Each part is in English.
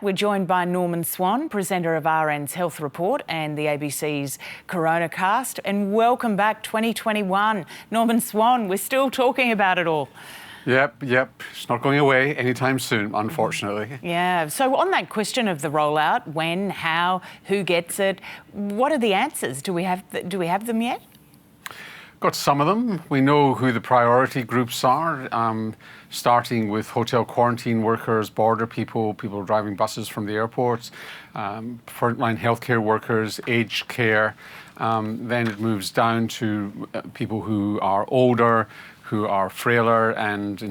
We're joined by Norman Swan, presenter of RN's Health Report and the ABC's Coronacast. And welcome back 2021. Norman Swan, we're still talking about it all. Yep. It's not going away anytime soon, unfortunately. Yeah. So on that question of the rollout, when, how, who gets it, what are the answers? Do we have them yet? Got some of them. We know who the priority groups are, starting with hotel quarantine workers, border people driving buses from the airports, frontline healthcare workers, aged care. Then it moves down to people who are older, who are frailer, and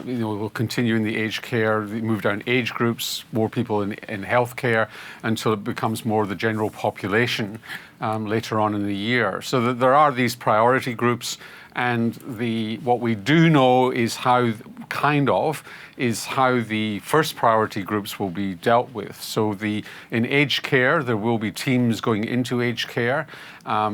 will continue in the aged care. They move down age groups, more people in healthcare, until it becomes more the general population later on in the year. So there are these priority groups, and what we do know is how the first priority groups will be dealt with. So in aged care, there will be teams going into aged care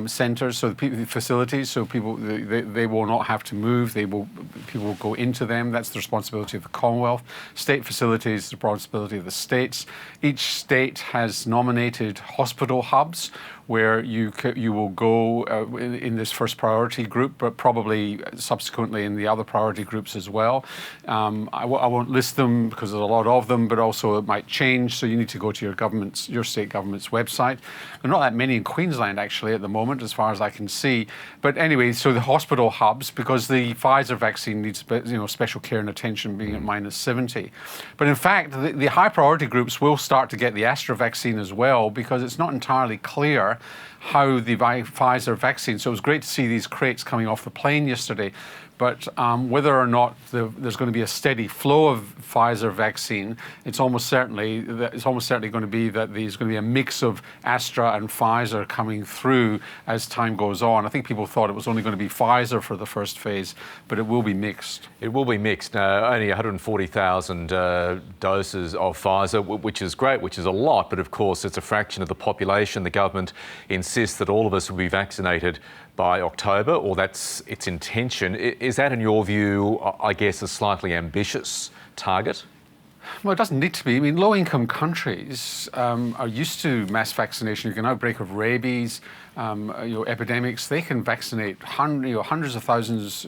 centres, so the facilities, so people they will not have to move. People will go into them. That's the responsibility of the Commonwealth. State facilities, the responsibility of the states. Each state has nominated hospital hubs where you will go in this first priority group, but probably subsequently in the other priority groups as well. I won't list them because there's a lot of them, but also it might change. So you need to go to your state government's website. There are not that many in Queensland actually at the moment, as far as I can see. But anyway, so the hospital hubs, because the Pfizer vaccine needs special care and attention, being at -70. But in fact, the high priority groups will start to get the Astra vaccine as well, because it's not entirely clear how the Pfizer vaccine, so it was great to see these crates coming off the plane yesterday, but whether or not there's going to be a steady flow of Pfizer vaccine, it's almost certainly going to be that there's going to be a mix of Astra and Pfizer coming through as time goes on. I think people thought it was only going to be Pfizer for the first phase, but it will be mixed. It will be mixed. Only 140,000 doses of Pfizer, which is great, which is a lot, but of course it's a fraction of the population. The government insists that all of us will be vaccinated by October, or that's its intention. Is that, in your view, I guess, a slightly ambitious target? Well, it doesn't need to be. I mean, low-income countries are used to mass vaccination. You can outbreak of rabies, epidemics. They can vaccinate hundreds of thousands,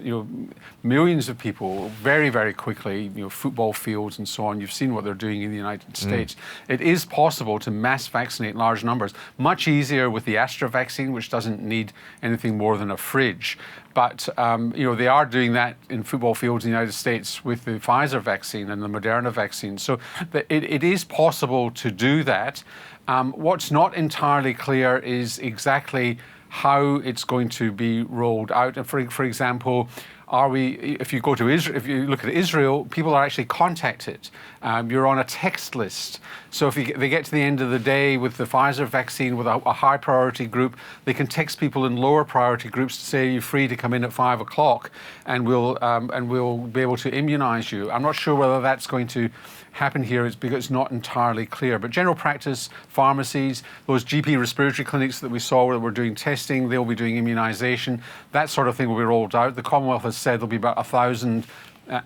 millions of people very, very quickly. Football fields and so on. You've seen what they're doing in the United States. It is possible to mass vaccinate large numbers. Much easier with the Astra vaccine, which doesn't need anything more than a fridge. But they are doing that in football fields in the United States with the Pfizer vaccine and the Moderna vaccine. So it is possible to do that. What's not entirely clear is exactly how it's going to be rolled out. And for example, if you look at Israel, people are actually contacted. You're on a text list. So if they get to the end of the day with the Pfizer vaccine with a high priority group, they can text people in lower priority groups to say you're free to come in at 5 o'clock, and we'll be able to immunize you. I'm not sure whether that's going to happen here. It's because it's not entirely clear. But general practice, pharmacies, those GP respiratory clinics that we saw where we're doing testing, they'll be doing immunization. That sort of thing will be rolled out. The Commonwealth has said there'll be about 1,000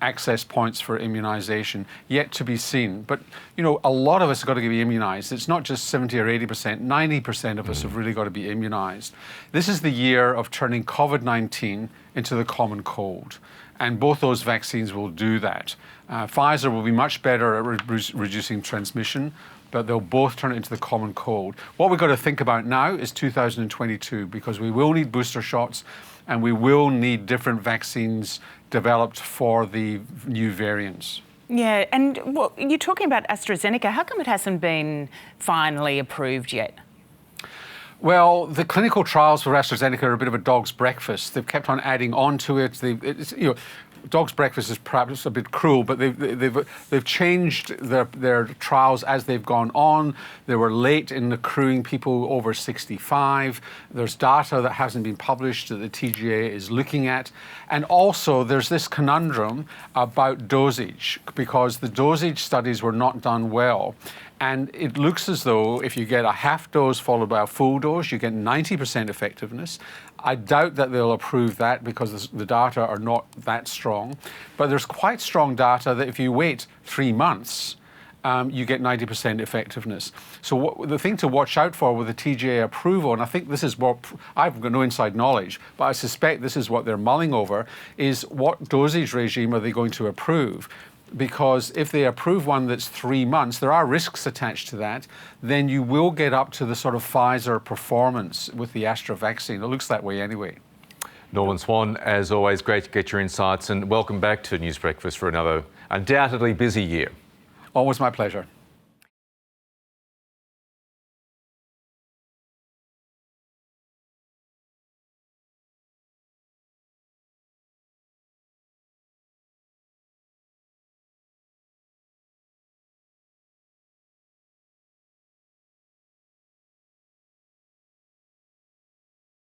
access points for immunisation, yet to be seen. But, a lot of us have got to be immunised. It's not just 70 or 80%, 90% of us have really got to be immunised. This is the year of turning COVID-19 into the common cold, and both those vaccines will do that. Pfizer will be much better at reducing transmission, but they'll both turn it into the common cold. What we've got to think about now is 2022, because we will need booster shots and we will need different vaccines developed for the new variants. Yeah, and you're talking about AstraZeneca. How come it hasn't been finally approved yet? Well, the clinical trials for AstraZeneca are a bit of a dog's breakfast. They've kept on adding on to it. Dog's breakfast is perhaps a bit cruel, but they've changed their trials as they've gone on. They were late in accruing people over 65. There's data that hasn't been published that the TGA is looking at. And also there's this conundrum about dosage, because the dosage studies were not done well. And it looks as though if you get a half dose followed by a full dose, you get 90% effectiveness. I doubt that they'll approve that because the data are not that strong. But there's quite strong data that if you wait 3 months you get 90% effectiveness. So the thing to watch out for with the TGA approval, and I think this is what, I've got no inside knowledge, but I suspect this is what they're mulling over, is what dosage regime are they going to approve? Because if they approve one that's 3 months, there are risks attached to that, then you will get up to the sort of Pfizer performance with the Astra vaccine. It looks that way anyway. Norman Swan, as always, great to get your insights, and welcome back to News Breakfast for another undoubtedly busy year. Always my pleasure.